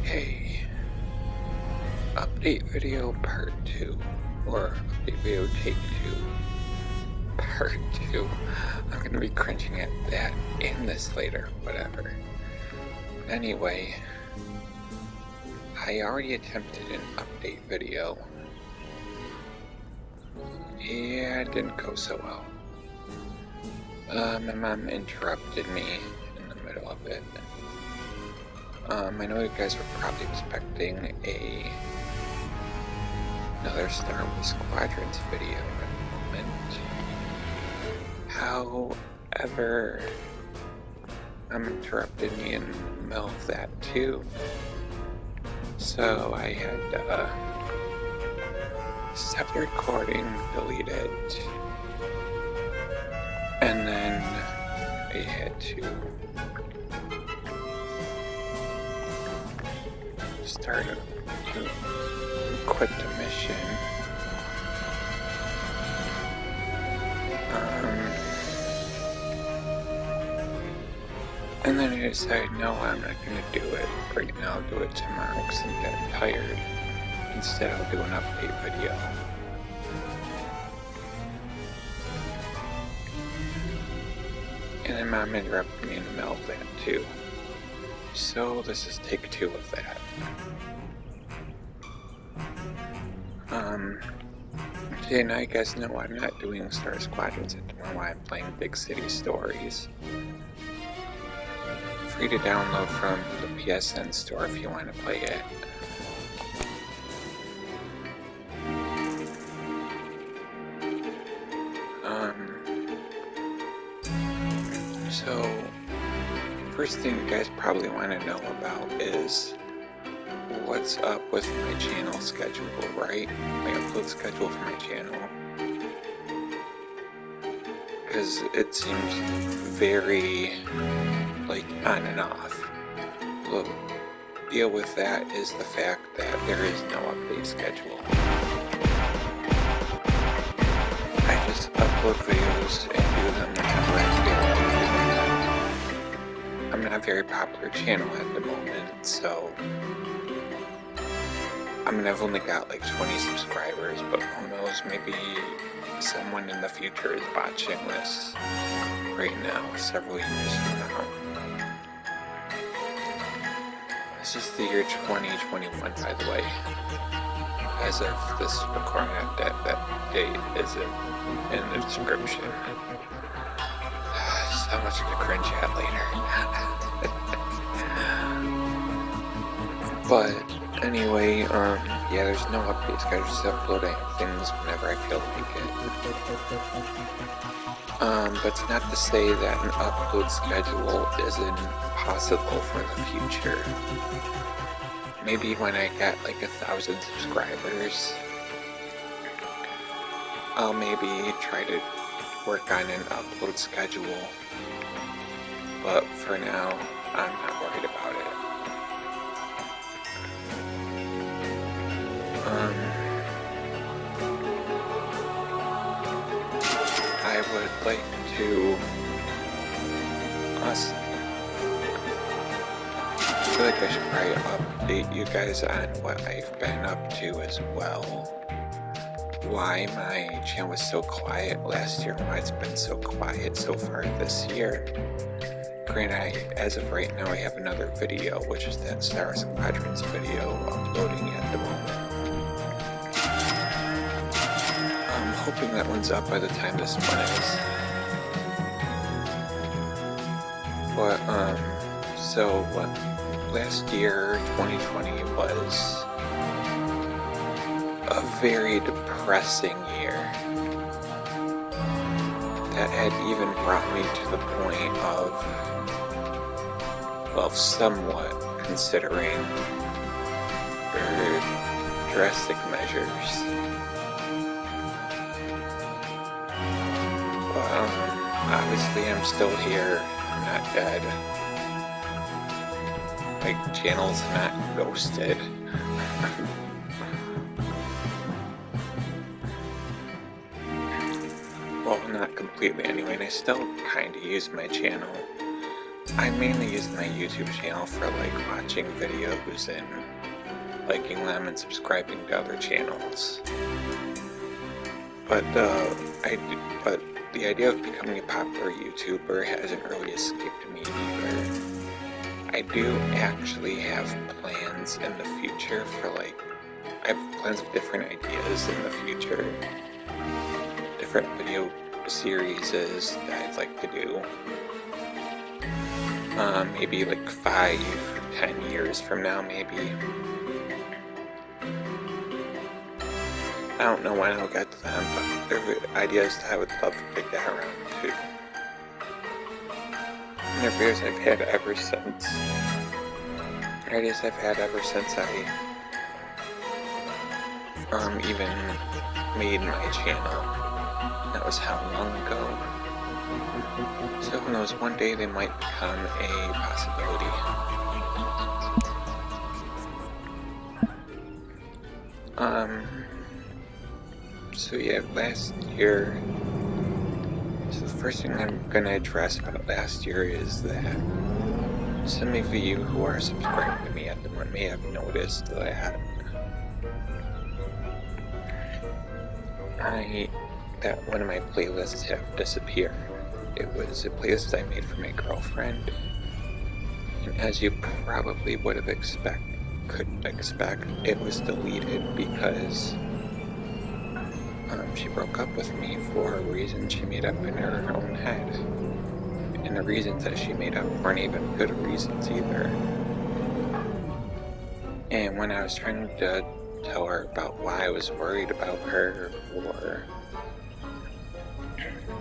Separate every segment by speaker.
Speaker 1: Hey, update video part 2, or update video take 2, part 2. I'm gonna be cringing at that in this later, whatever. Anyway, I already attempted an update video. Yeah, it didn't go so well. My mom interrupted me in the middle of it. I know you guys were probably expecting another Star Wars Squadrons video at the moment. However, I'm interrupted me in the middle of that too. So I had to stop the recording, delete it, and then I had to start to quit the mission. And then I decided, no, I'm not going to do it right now. I'll do it tomorrow because I'm getting tired. Instead, I'll do an update video. And then Mom interrupted me in the middle of that too. So this is take 2 of that. Okay, now you guys know I'm not doing Star Squadrons anymore. I'm playing Big City Stories. Free to download from the PSN store if you want to play it. So first thing you guys probably want to know about is what's up with my channel schedule, right? My upload schedule for my channel. Because it seems very, on and off. The deal with that is the fact that there is no update schedule. I just upload videos and do them whenever I feel like. I'm not a very popular channel at the moment, so I've only got 20 subscribers, but who knows, maybe someone in the future is watching this right now, several years from now. This is the year 2021, by the way. As of this recording, that date is in the description. So much to cringe at later. But anyway, yeah, there's no update schedule. Just uploading things whenever I feel like it. But it's not to say that an upload schedule isn't possible for the future. Maybe when I get 1,000 subscribers, I'll maybe try to work on an upload schedule. But for now, I'm not worried about it. I would like to I feel like I should probably update you guys on what I've been up to as well. Why my channel was so quiet last year, why it's been so quiet so far this year. Granted, as of right now, I have another video, which is that Star Squadrons video uploading at the moment. I'm hoping that one's up by the time this one is. But, so last year, 2020, was a very depressing year that had even brought me to the point of, somewhat considering drastic measures. But, obviously I'm still here, I'm not dead. My channel's not ghosted. Well, not completely anyway, and I still kind of use my channel. I mainly use my YouTube channel for like watching videos and liking them and subscribing to other channels. But but the idea of becoming a popular YouTuber hasn't really escaped me either. I do actually have plans in the future for I have plans of different ideas in the future. Different video series that I'd like to do. Maybe like 5, 10 years from now, maybe. I don't know when I'll get to them, but they're ideas that I would love to get around to. And they're videos I've had ever since. Ideas I've had ever since I even made my channel. That was how long ago? So who knows, one day they might become a possibility. So yeah, last year, so the first thing I'm gonna address about last year is that some of you who are subscribed to me at the moment may have noticed that that one of my playlists have disappeared. It was a playlist I made for my girlfriend, and as you probably would have could expect, it was deleted because she broke up with me for a reason she made up in her own head. And the reasons that she made up weren't even good reasons either. And when I was trying to tell her about why I was worried about her, or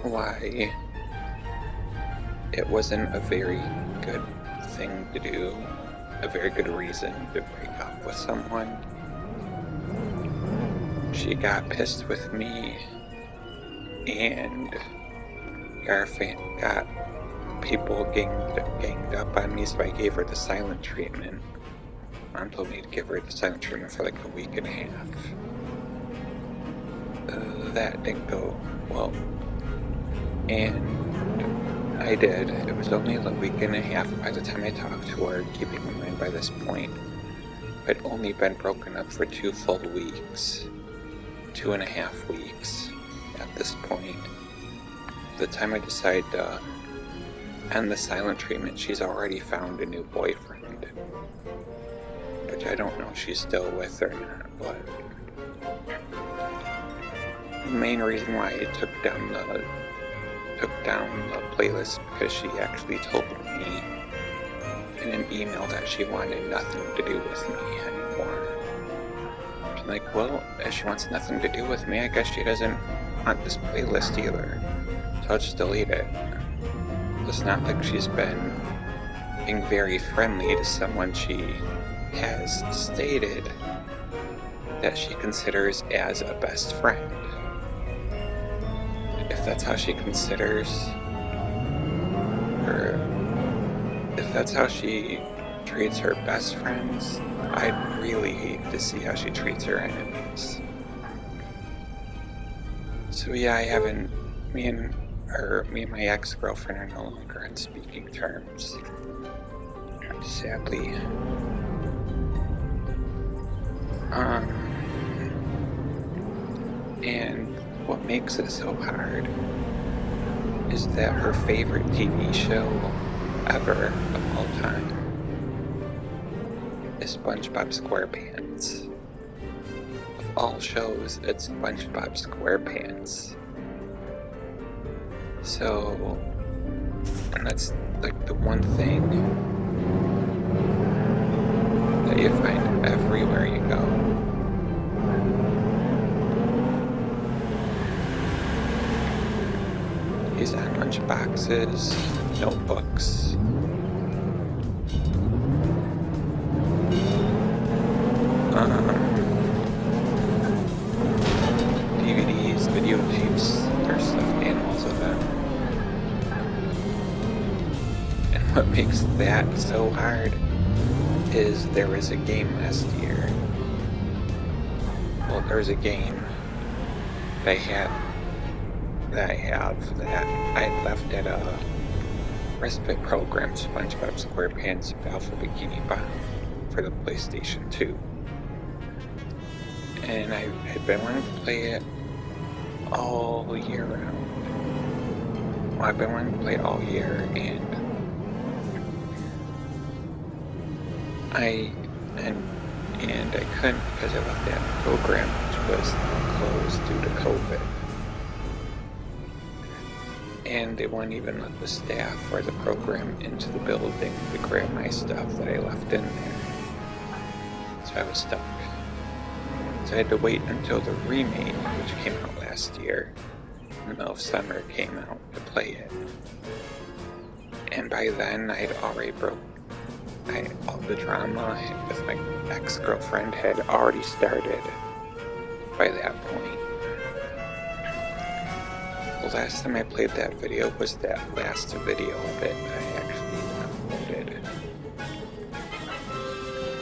Speaker 1: why it wasn't a very good thing to do, a very good reason to break up with someone, she got pissed with me and got people ganged up on me, so I gave her the silent treatment. Mom told me to give her the silent treatment for like a week and a half. That didn't go well, and I did. It was only a week and a half by the time I talked to her, keeping in mind by this point I'd only been broken up for 2 full weeks. 2.5 weeks at this point. The time I decide to end the silent treatment, she's already found a new boyfriend. Which I don't know if she's still with or not, but the main reason why I took down the playlist because she actually told me in an email that she wanted nothing to do with me anymore. I'm like, well, if she wants nothing to do with me, I guess she doesn't want this playlist either. So I'll just delete it. It's not like she's been being very friendly to someone she has stated that she considers as a best friend. If that's how she considers her, if that's how she treats her best friends, I'd really hate to see how she treats her enemies. So yeah, me and my ex-girlfriend are no longer on speaking terms, sadly. And what makes it so hard is that her favorite TV show ever of all time is SpongeBob SquarePants. Of all shows, it's SpongeBob SquarePants. So, and that's like the one thing that you find everywhere you go. He's on lunch boxes, notebooks. DVDs, videotapes, there's stuffed animals of them. And what makes that so hard is there was a game last year. Well, there was a game that I have that I left at Respite Program SpongeBob SquarePants Alpha Bikini Bottom for the PlayStation 2. And I had been wanting to play it all year round. Well, I've been wanting to play it all year, and I couldn't because I left that program, which was closed due to COVID. And they wouldn't even let the staff or the program into the building to grab my stuff that I left in there. So I was stuck. So I had to wait until the remake, which came out last year, in the middle of summer, came out to play it. And by then, I'd already all the drama with my ex-girlfriend had already started by that point. The last time I played that video was that last video of it that I actually uploaded.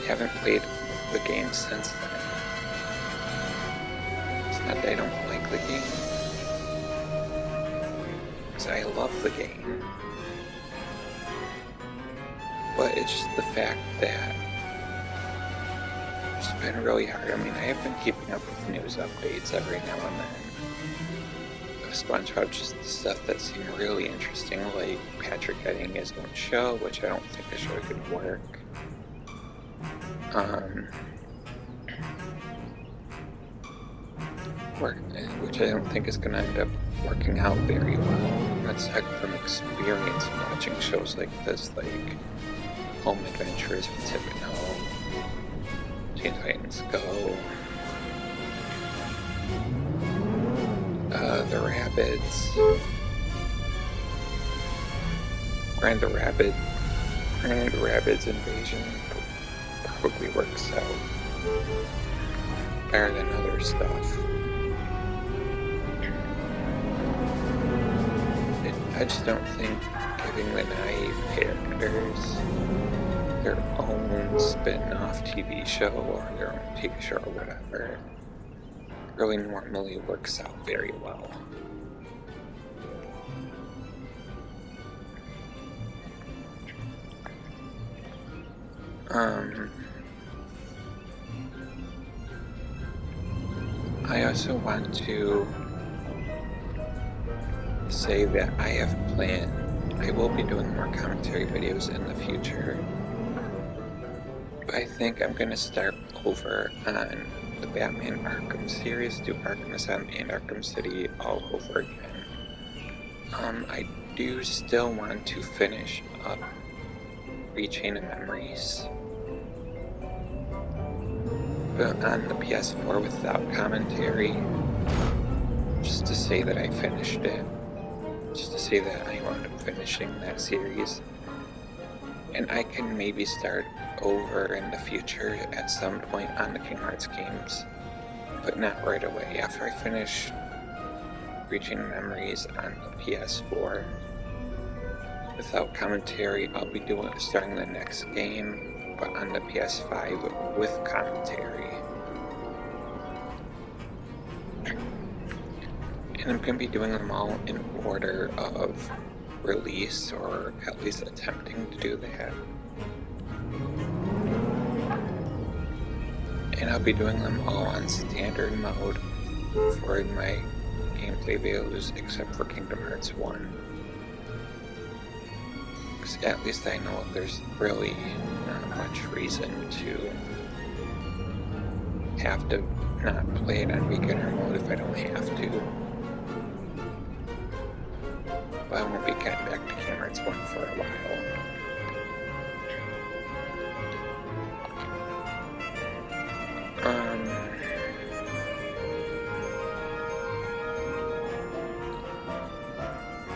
Speaker 1: I haven't played the game since then. It's not that I don't like the game, because I love the game. But it's just the fact that it's been really hard. I mean, I have been keeping up with news updates every now and then of SpongeBob, just the stuff that seemed really interesting, like Patrick getting his own show, which I don't think the show could work. Which I don't think is going to end up working out very well. Aside from experience in watching shows like this, like Home Adventures with Tip and Home, Teen Titans Go, The Rabbids, Grand Rabbids Invasion probably works out better than other stuff. I just don't think giving the naive characters their own spin-off TV show or their own TV show or whatever really normally works out very well. I also want to say that I have planned, I will be doing more commentary videos in the future, but I think I'm going to start over on the Batman Arkham series, do Arkham Asylum and Arkham City all over again. I do still want to finish up Rechain of Memories, but on the PS4 without commentary, just to say that I finished it. Just to say that I wound up finishing that series. And I can maybe start over in the future at some point on the Kingdom Hearts games, but not right away. After I finish Reaching Memories on the PS4 without commentary, I'll be starting the next game, but on the PS5 with commentary. And I'm going to be doing them all in order of release, or at least attempting to do that. And I'll be doing them all on standard mode for my gameplay videos, except for Kingdom Hearts 1. Because at least I know there's really not much reason to have to not play it on beginner mode if I don't have to. But I won't be getting back to Kingdom Hearts 1 for a while.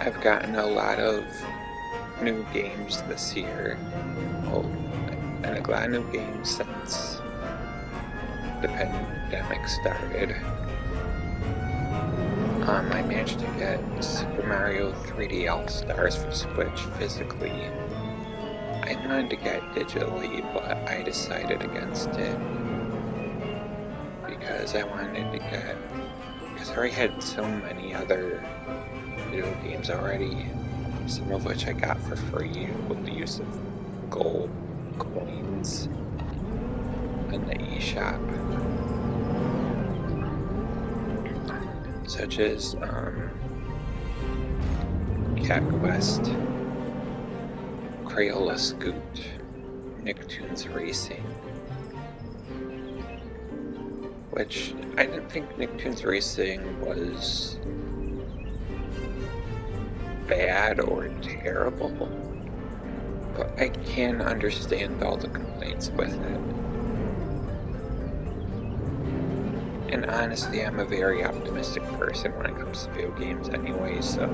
Speaker 1: I've gotten a lot of new games this year. Well, and a lot of new games since the pandemic started. I managed to get Super Mario 3D All-Stars for Switch physically. I wanted to get digitally, but I decided against it because I wanted to because I already had so many other video games already some of which I got for free with the use of gold coins in the eShop, such as Cat Quest, Crayola Scoot, Nicktoons Racing, which I didn't think Nicktoons Racing was bad or terrible, but I can understand all the complaints with it. And honestly, I'm a very optimistic person when it comes to video games anyway, so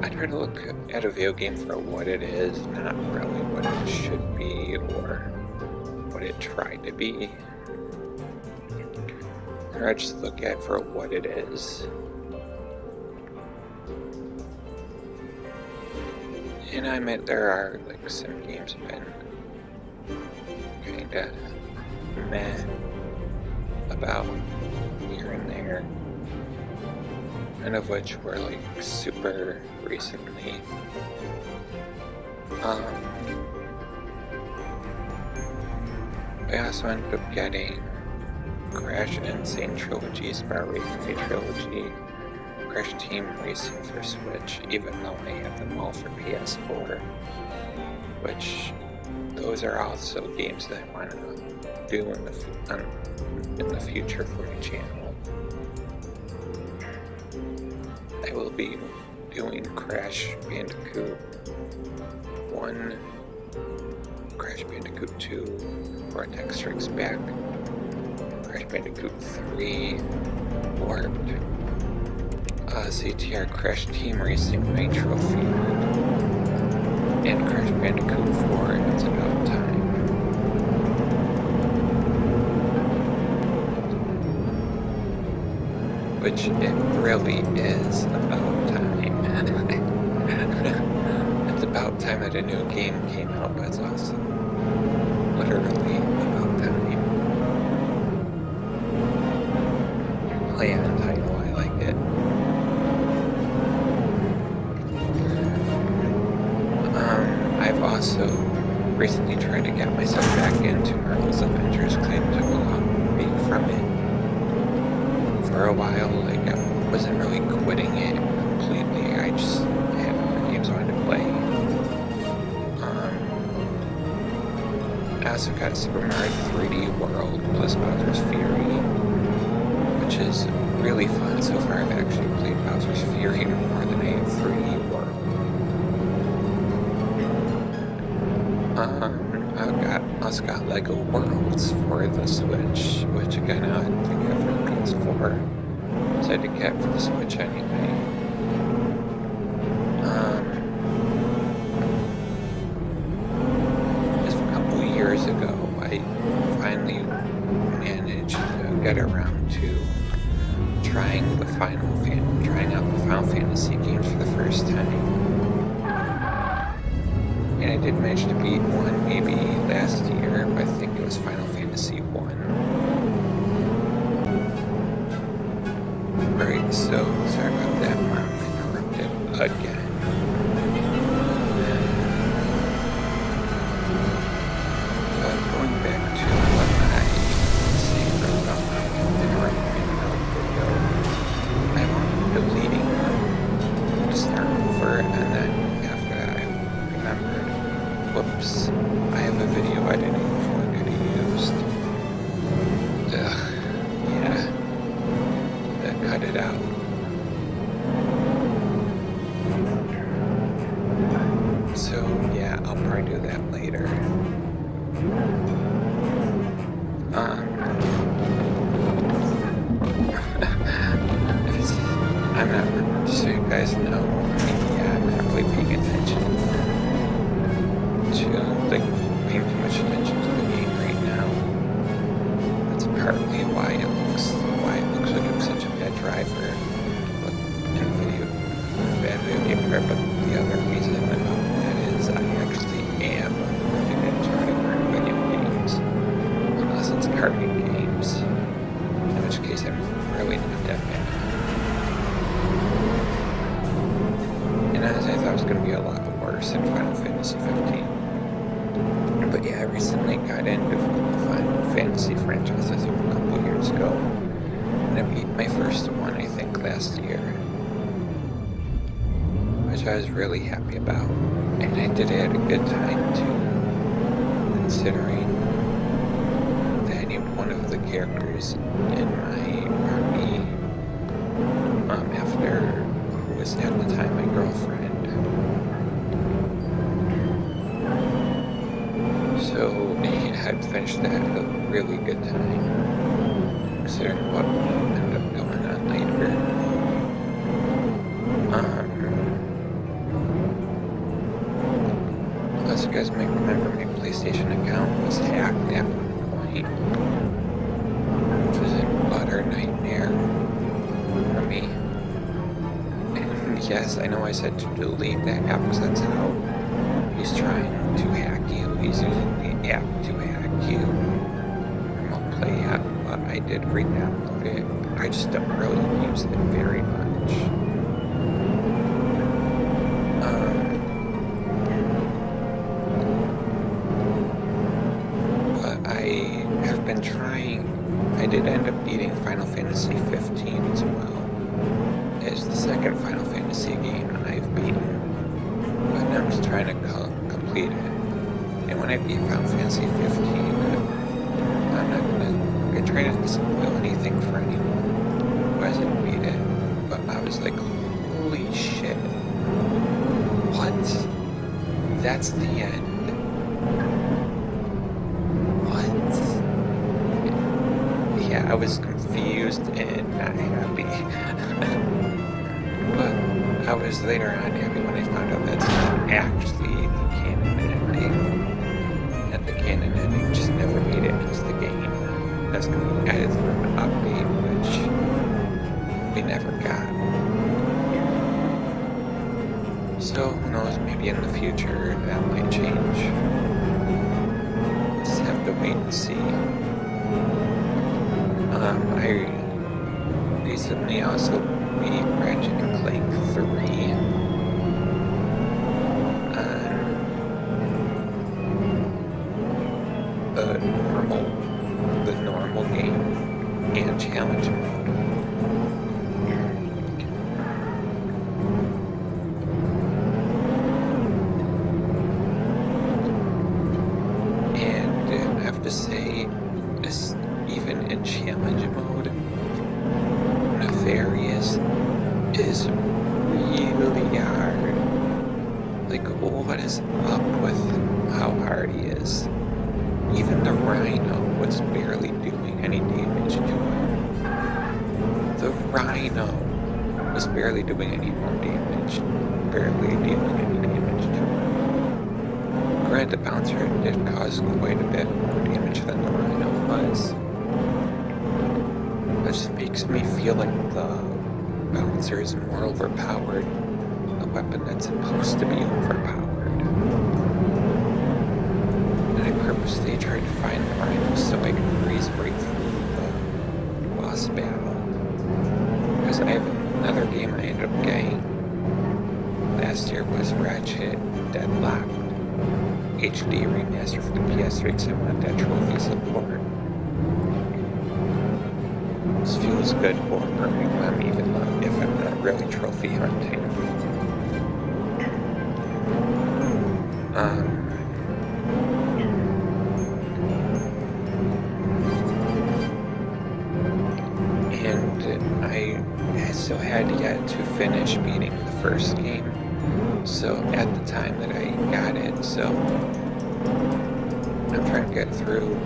Speaker 1: I try to look at a video game for what it is, not really what it should be or what it tried to be. Or I just look at it for what it is. And I admit there are like some games have been kinda meh about here and there. None of which were like super recently. I also ended up getting Crash Insane Trilogy, Star Racing Trilogy, Crash Team Racing for Switch, even though I have them all for PS4, which those are also games that I want to do in the future for my channel. I will be doing Crash Bandicoot 1, Crash Bandicoot 2, Vortex Strikes Back, Crash Bandicoot 3, Warped, CTR Crash Team Racing Nitro Fueled, and Crash Bandicoot 4, It's About Time. Which it really is about time. It's about time that a new game came out, but it's also literally about time. Play on title, I like it. I've also recently tried to get myself back into Marvel's Avengers because I took a long break from it. For a while, like, I wasn't really quitting it completely, I just had other games I wanted to play. I also got Super Mario 3D World plus Bowser's Fury, which is really fun. So far I've actually played Bowser's Fury more than I have 3D World. I've also got Lego Worlds for the Switch, which again I think I've heard PS4. So I had to get for the Switch anyway. Just a couple years ago, I finally managed to get around to trying out the Final Fantasy games for the first time. And I did manage to beat one maybe last year, but I think it was Final Fantasy 1. Alright, so sorry about that, Mom interrupted again. Going back to what I was saying about my video, I'm deleting them to start over, and then after that I remembered, whoops, I have a video I didn't even want to use. Yeah. Cut it out. So yeah, I'll probably do that later. I'm not, so you guys know, yeah, I'm not really paying attention to, like, paying too much attention to the game right now. That's partly why it looks like I'm such a bad driver, but bad video game driver, but the other reason about that is I actually am a good driver in video games, unless it's karting games, in which case I'm really not that bad. And as I Yeah, I recently got into the Final Fantasy franchise, I think a couple years ago. And I beat my first one, I think, last year, which I was really happy about. And I did it at a good time, too, considering that any one of the characters in my army, after who was at the time my girlfriend. So I finished that at a really good time, considering what ended up going on later. Plus, you guys might remember my PlayStation account was hacked at one point, which was an utter nightmare for me. And yes, I know I said to delete that app because that's how he's trying to hack you. He's using the app to hack you. Remote Play app, but I did re-download it. I just don't really use it very much. But I have been trying. I did end up beating Final Fantasy 15 as well. It's the second Final Fantasy game I've beaten. But now I'm just trying to complete it. And when I beat Final Fantasy 15, I'm not gonna try to spoil anything for anyone who hasn't beat it. But I was like, holy shit. What? That's the end. What? Yeah, I was confused and not happy. But I was later on happy when I found out that's not actually the canon ending. And the canon ending just never made it into the game. That's going to be added through an update, which we never got. So, who knows, maybe in the future that might change. Just have to wait and see. I recently also beat Ratchet and Clank 3 on the normal game and challenge mode. And I have to say, even in challenge mode, Nefarious is really hard. Like, what is up with how hard he is? Even the Rhino was barely doing any damage to him. The Rhino was barely doing any more damage. Barely dealing any damage to him. Granted, the Bouncer did cause quite a bit more damage than the Rhino was. That just makes me feel like the Bouncer is more overpowered. A weapon that's supposed to be overpowered. And I purposely tried to find the Rhino so I could breeze right through the boss battle. Because I have another game I ended up getting last year was Ratchet Deadlocked HD remaster for the PS3 because I wanted that trophy support. This feels good for earning them even if I'm not really trophy hunting. And I still had yet to finish beating the first game. So at the time that I got it, so I'm trying to get through.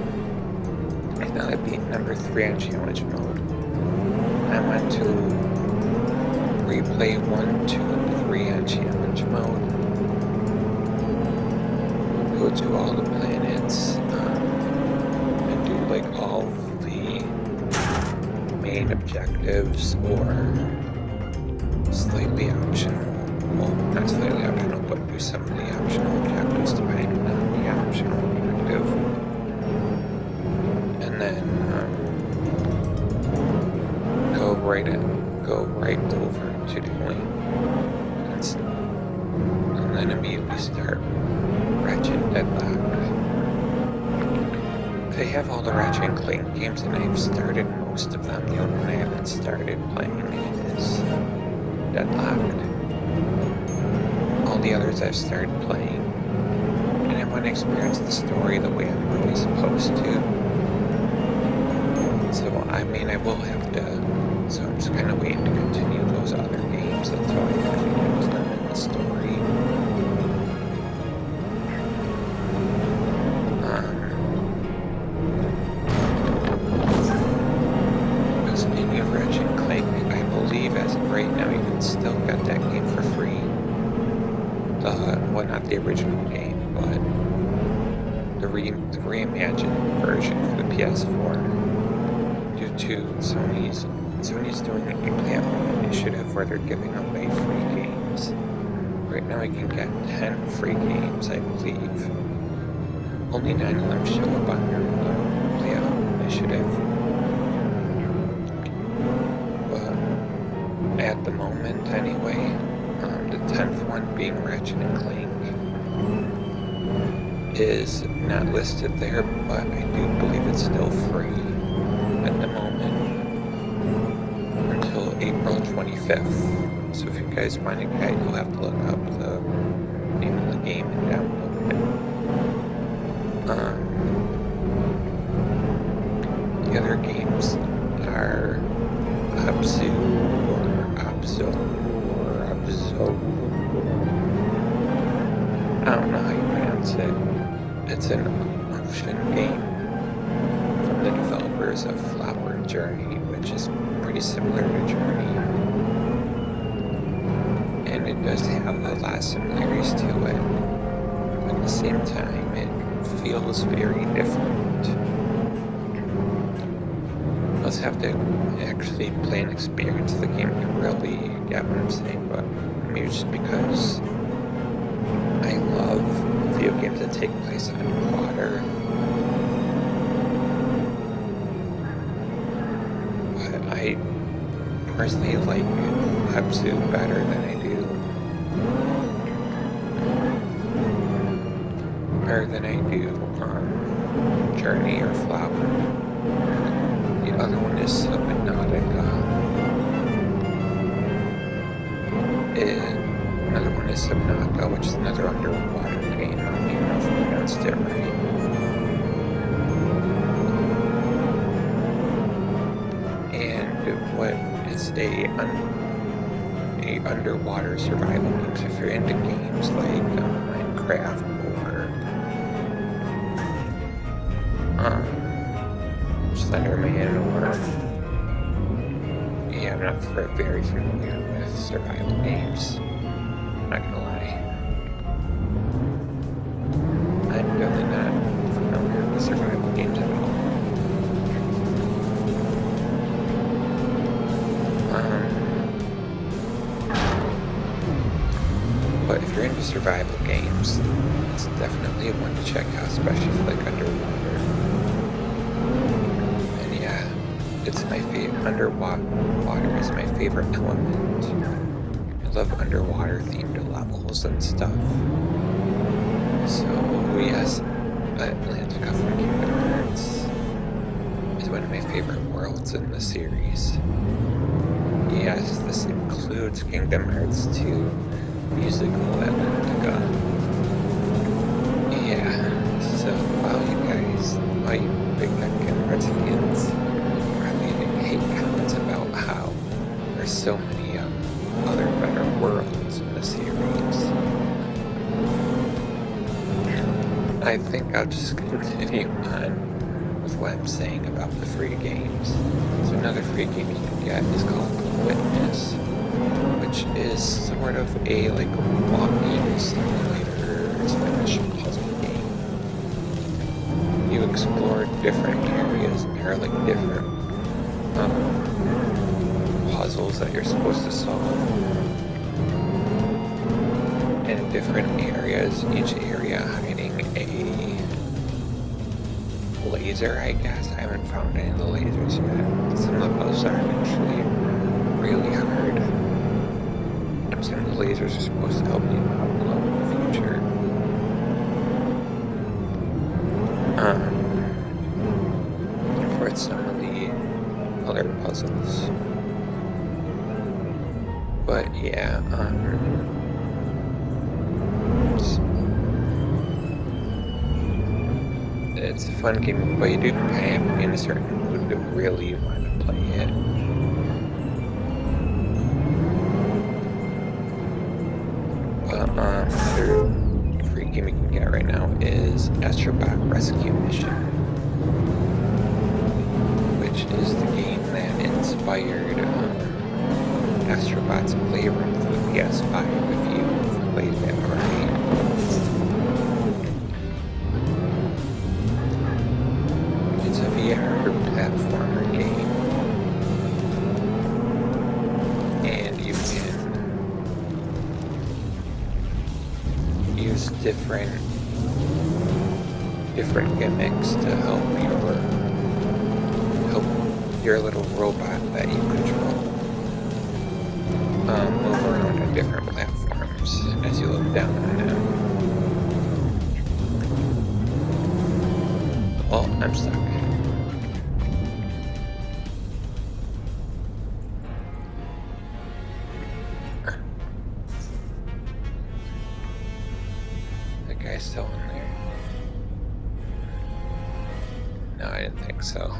Speaker 1: And now I beat number 3 on challenge mode. I want to replay 1, 2, and 3 on challenge mode. Go to all the planets and do like all the main objectives or slightly optional. Well, not slightly optional, but do some of the optional objectives depending on the optional objective. And then go right over to doing and then immediately start Ratchet Deadlocked. they have all the Ratchet and Clank games, and I've started most of them. The only one I haven't started playing is Deadlocked. All the others I've started playing, and I want to experience the story the way I'm really supposed to. So, I mean, I will have to, so I'm just kind of waiting to continue those other games until I actually get to them in the story. Speaking of Ratchet and Clank, I believe as of right now you can still get that game for free. Well, not the original game, but the reimagined version for the PS4. Due to Sony's doing a platform initiative where they're giving away free games. Right now you can get 10 free games, I believe. Only 9 of them show up on your platform initiative. But at the moment, anyway, the 10th one being Ratchet and Clank is not listed there, but I do believe it's still free at the moment until April 25th. So if you guys want to get it, you'll have to look up the name of the game and download it. The other games are Abzu. I don't know how you pronounce it. It's an option game from the developers of Flower Journey, which is pretty similar to Journey. And it does have a lot of similarities to it. But at the same time, it feels very different. Let's have to actually play and experience the game to really get what I'm saying, but maybe just because I love video games that take place underwater. But I personally like Abzu better than I do Journey or Flower. The other one is Subnautica. Another one is Subnautica, which is another underwater game. I don't even know if I pronounced it right. And what is a underwater survival game? So if you're into games like Minecraft or Slenderman, or yeah, I'm not very familiar with survival games. I'm not gonna lie. I'm definitely not familiar with survival games at all. But if you're into survival games, it's definitely one to check out, especially like underwater. And yeah, it's my favorite. Underwater is my favorite element. I love underwater themed levels and stuff. So yes, Atlantica from Kingdom Hearts is one of my favorite worlds in the series. Yes, this includes Kingdom Hearts 2 musical Atlantica. Yeah, so all you big Kingdom Hearts fans probably hate comments about how there's so many other better worlds in the series. I think I'll just continue on with what I'm saying about the free games. So another free game you can get is called Witness, which is sort of a walking simulator slash puzzle game. You explore different areas, and there are different puzzles that you're supposed to solve in different areas, each area hiding a laser, I guess. I haven't found any of the lasers yet. Some of the puzzles are actually really hard. Some of the lasers are supposed to help you out a lot in the future. other puzzles. But yeah, it's a fun game, but you do kind of have to be in a certain mood to really want to play it. But another free game you can get right now is Astrobot Rescue Mission, which is the game that inspired Astrobot's Playroom for the PS5, if you've played that already. It's a VR platformer game, and you can use different gimmicks to help your little robot that you control move around on different platforms as you look down on them. Oh, I'm stuck. The guy's still in there. No, I didn't think so.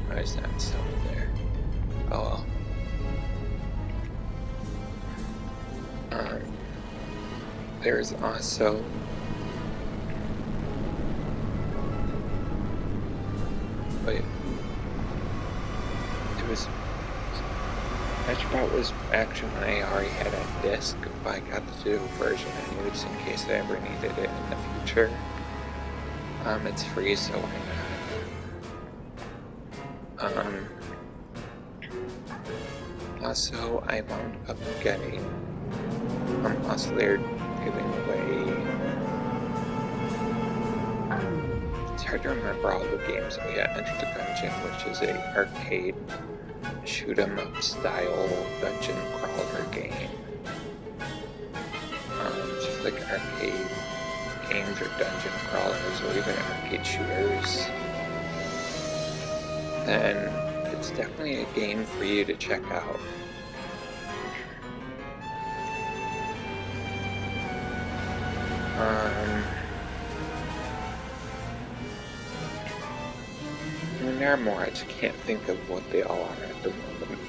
Speaker 1: Why is that still there? Oh well. There's also Astrobot was actually when I already had a disc, but I got the digital version anyways in case I ever needed it in the future. It's free, so why not? Also, I wound up getting, also they're giving away, it's hard to remember all the games, but yeah, Enter the Gungeon, which is a arcade shoot 'em up style dungeon crawler game. Just like arcade games or dungeon crawlers or even arcade shooters, then it's definitely a game for you to check out. I mean, there are more, I just can't think of what they all are at the moment.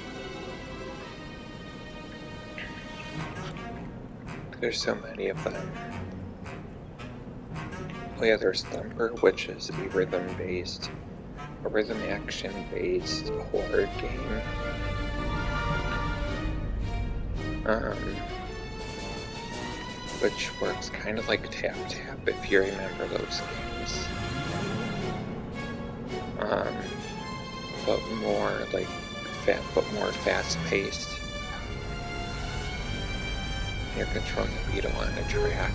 Speaker 1: There's so many of them. Oh yeah, there's Thumper, which is a rhythm action-based horror game. Which works kind of like Tap Tap, if you remember those games. But more fast-paced. You're controlling a beetle on a track.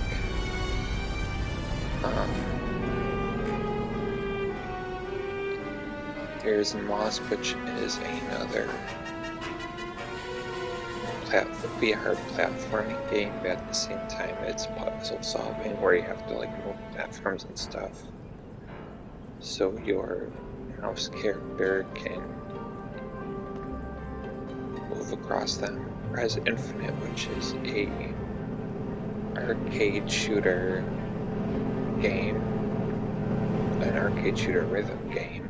Speaker 1: There's Moss, which is another VR platforming game, but at the same time it's puzzle solving where you have to like move platforms and stuff. So your mouse character can move across them. Res Infinite, which is a arcade shooter game, an arcade shooter rhythm game,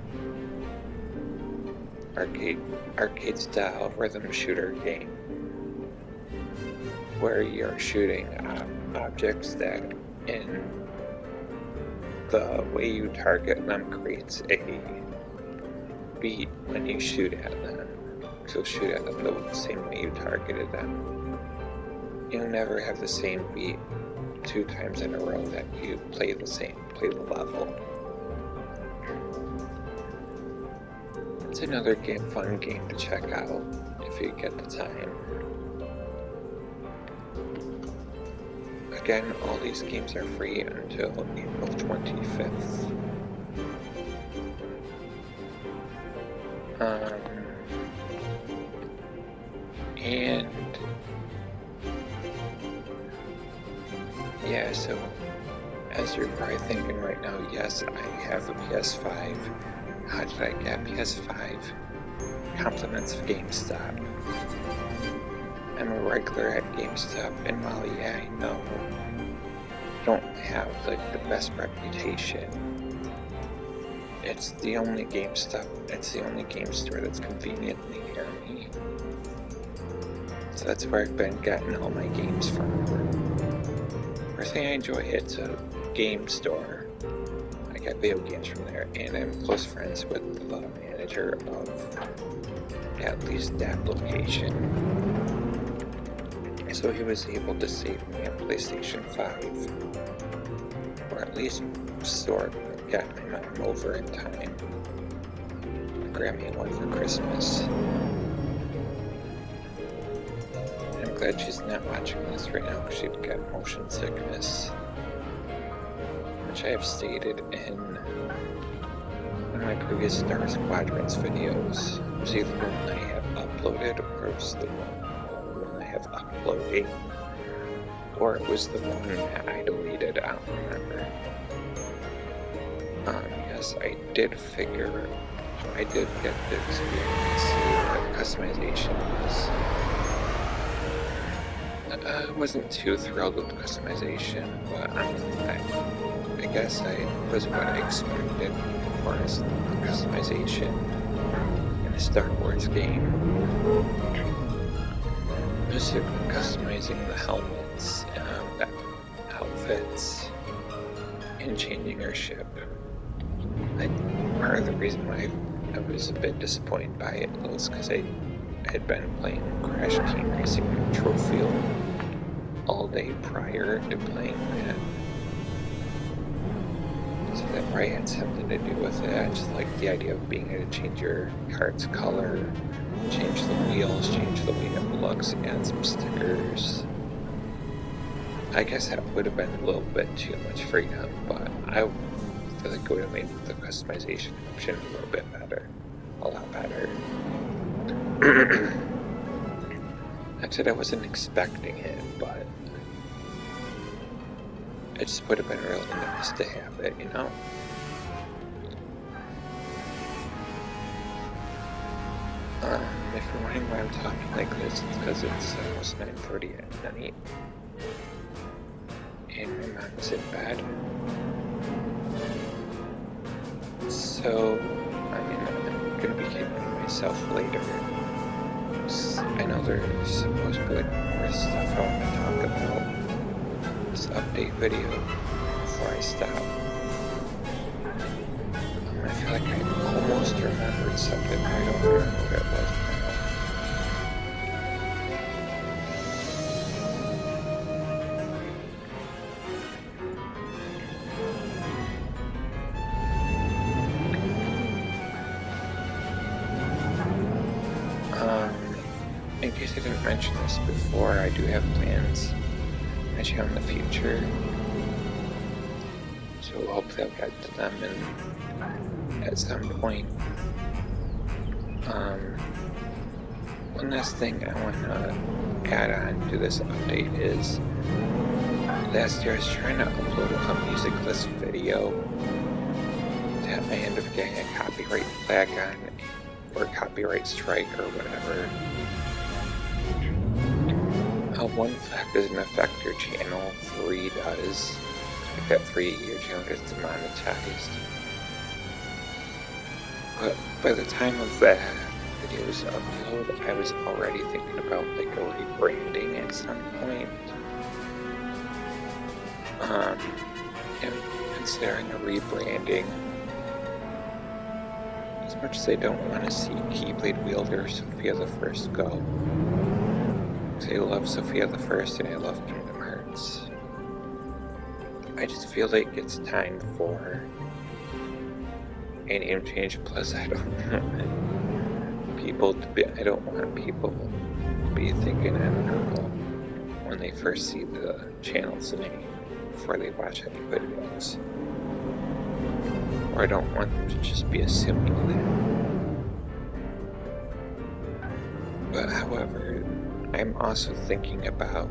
Speaker 1: arcade style rhythm shooter game, where you're shooting objects that in the way you target them creates a beat when you shoot at them. So shoot at them the same way you targeted them. You'll never have the same beat 2 times in a row that you play the level. It's another fun game to check out if you get the time. Again, all these games are free until April 25th. And yeah, so As you're probably thinking right now, yes, I have a PS5. How did I get PS5? Compliments of GameStop. I'm a regular at GameStop, and while yeah, I know I don't have like the best reputation, it's the only GameStop, it's the only game store that's conveniently near me. So that's where I've been getting all my games from. First thing I enjoy, it's a game store. I get video games from there, and I'm close friends with the manager of at least that location. So he was able to save me a PlayStation 5, or at least sort of got my mom over in time. Grab me one for Christmas. I'm glad she's not watching this right now because she'd get motion sickness, which I have stated in one of my previous Star Squadrons videos. It was either one I have uploaded, or it was the one I have uploading, or it was the one that I deleted. I don't remember. Yes, I did get to experience what customization was. I wasn't too thrilled with the customization, but I guess I was what I expected for customization in a Star Wars game. Just customizing the helmets, the outfits, and changing your ship. Part of the reason why I was a bit disappointed by it was because I had been playing Crash Team Racing Trophy all day prior to playing that. So that probably had something to do with it. I just like the idea of being able to change your cart's color, change the wheels, change the way it looks, add some stickers. I guess that would have been a little bit too much freedom, but I feel like it would have made the customization option a little bit better. A lot better. Not that I wasn't expecting it, but it just would have been really nice to have it, you know? If you're wondering why I'm talking like this, it's because it's almost 9:30 at night, and my mom's in bed. So, I'm gonna be kicking myself later. I know there's supposed to be like more stuff I want to talk about. This update video before I stop. I feel like I almost remembered something, but I don't remember what it was now. In case I didn't mention this before, I do have plans on my channel in the future. So hopefully I'll get to them at some point. One last thing I want to add on to this update is last year I was trying to upload a music list video that I ended up getting a copyright flag on, or copyright strike or whatever. One flag doesn't affect your channel, 3 does. Like that 3, your channel gets demonetized. But by the time of that video's upload, I was already thinking about like a rebranding at some point. And considering a rebranding, as much as I don't want to see Keyblade wielder Sophia the First go. I love Sophia the First and I love Kingdom Hearts. I just feel like it's time for a name change. Plus, I don't want people to be thinking I'm a girl when they first see the channel's name before they watch any videos. Or I don't want them to just be assuming that. But however, I'm also thinking about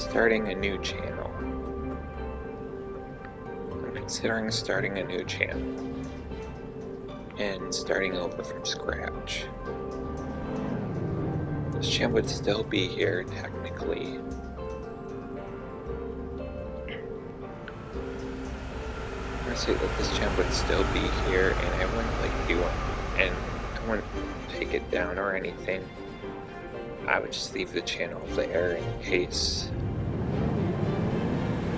Speaker 1: starting a new channel. I'm considering starting a new channel and starting over from scratch. This channel would still be here technically. I'm gonna say that this channel would still be here, and I wouldn't like do it, and I wouldn't take it down or anything. I would just leave the channel there in case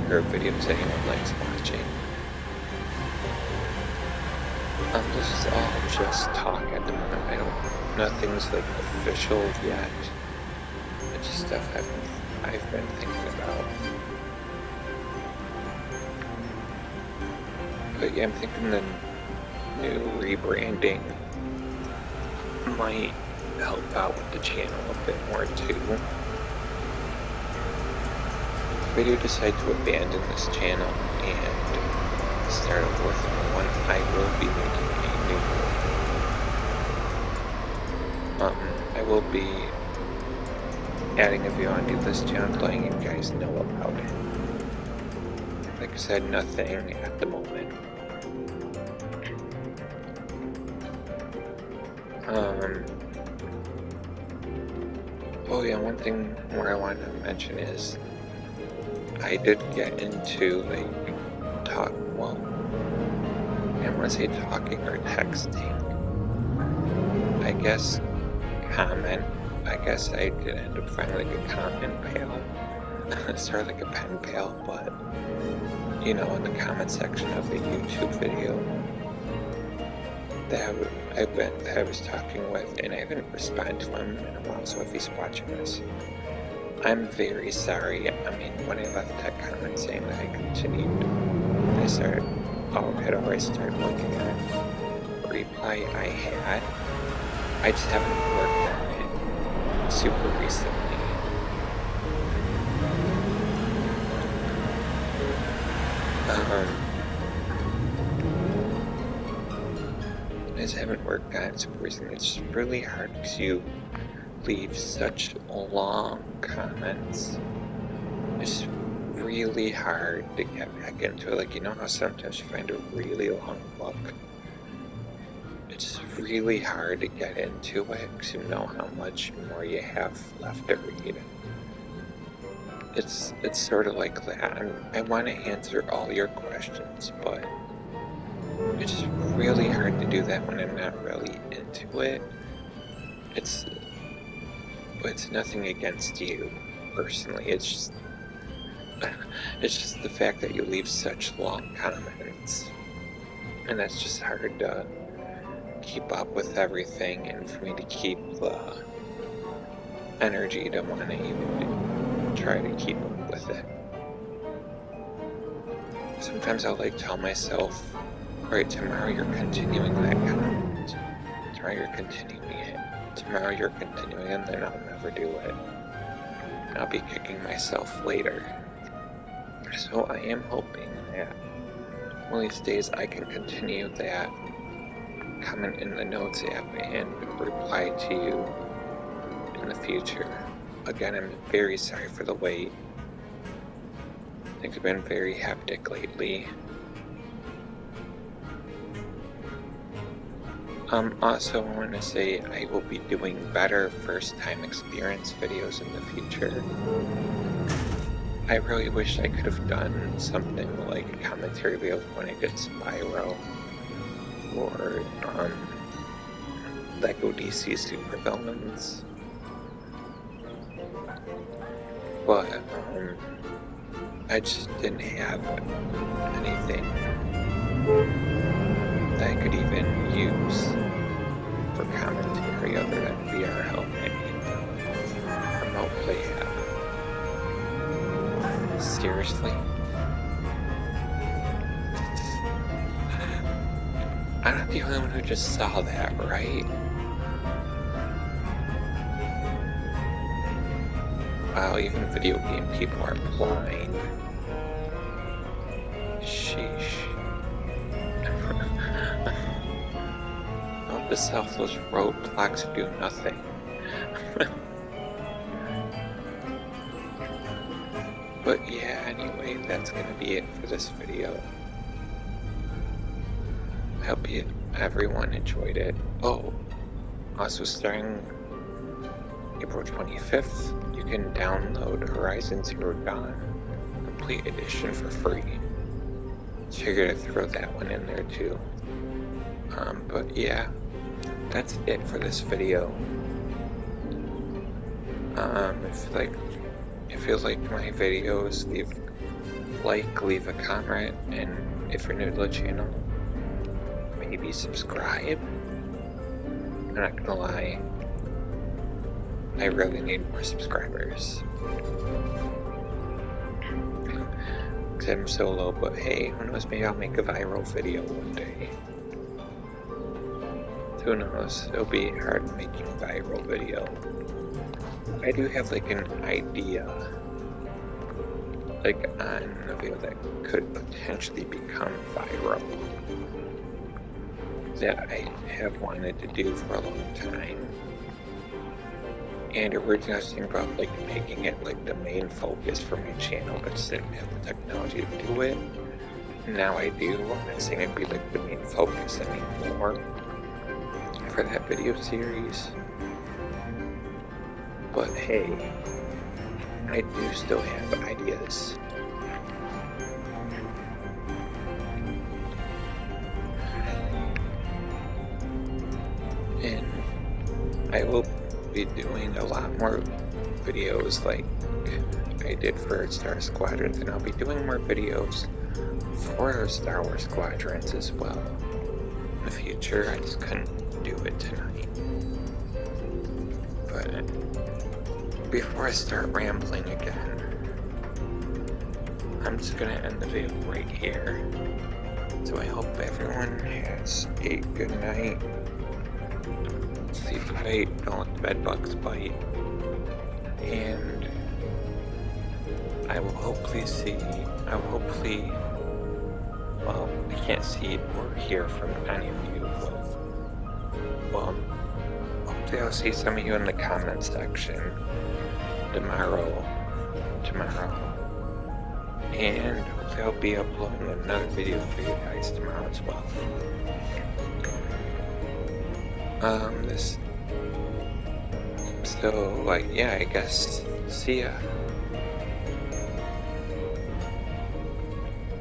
Speaker 1: there are videos anyone likes watching. This is all just talk at the moment. Nothing's like official yet. It's just stuff I've been thinking about. But yeah, I'm thinking the new rebranding might help out with the channel a bit more too. If I do decide to abandon this channel and start over with a new one, I will be making a new one. I will be adding a video onto this channel, letting you guys know about it. Like I said, nothing at the moment. Oh yeah, one thing more I wanted to mention is I did get into like I want to say talking or texting. I guess comment. I guess I did end up finding like a comment pal. Sort of like a pen pal, but you know, in the comment section of a YouTube video that I was talking with, and I haven't responded to him in a while, so if he's watching this, I'm very sorry. I mean, when I left that comment saying that I continued, had already started looking at the reply I had. I just haven't worked on it super recently. I just haven't worked on it super recently. It's just really hard because you leave such long comments. It's really hard to get back into it. Like, you know how sometimes you find a really long book? It's really hard to get into it because you know how much more you have left to read. It's sort of like that. I want to answer all your questions, but it's really hard to do that when I'm not really into it. It's nothing against you personally. It's just the fact that you leave such long comments, and that's just hard to keep up with everything, and for me to keep the energy to want to even try to keep up with it. Sometimes I'll like tell myself, alright, tomorrow you're continuing that comment. Tomorrow you're continuing it. Tomorrow you're continuing, and then I'll never do it. I'll be kicking myself later. So I am hoping that one of these days I can continue that comment in the notes app and reply to you in the future. Again, I'm very sorry for the wait. Things have been very hectic lately. Also, I want to say I will be doing better first-time experience videos in the future. I really wish I could have done something like a commentary video when I did Spyro, or LEGO DC Supervillains. But I just didn't have anything that I could even use for commentary other than VR helping remote play app. Seriously? I'm not the only one who just saw that, right? Wow, even video game people are blind. Sheesh. Note the selfless roadblocks do nothing. But yeah, anyway, that's gonna be it for this video. I hope everyone enjoyed it. Oh, also starting April 25th, you can download Horizon Zero Dawn Complete Edition for free. Figured I'd throw that one in there too. But yeah, that's it for this video. If you like my videos, leave a comment, and if you're new to the channel, maybe subscribe. I'm not gonna lie, I really need more subscribers. Cause I'm so low, but hey, who knows, maybe I'll make a viral video one day. Who knows, it'll be hard making a viral video. I do have like an idea, like on a video that could potentially become viral, that I have wanted to do for a long time. And originally I was thinking about like making it like the main focus for my channel, but just didn't have the technology to do it. Now I do. I'm not saying it'd be like the main focus anymore for that video series. But hey, I do still have ideas. And I will be doing a lot more videos like I did for Star Squadrons, and I'll be doing more videos for Star Wars Squadrons as well in the future. I just couldn't do it tonight. But before I start rambling again, I'm just gonna end the video right here. So I hope everyone has a good night. Sleep tight, don't let the bed bugs bite. And I will hopefully well, I can't see or hear from any of you, but well, hopefully I'll see some of you in the comment section tomorrow. And hopefully I'll be uploading another video for you guys tomorrow as well. So, like, yeah, I guess, see ya.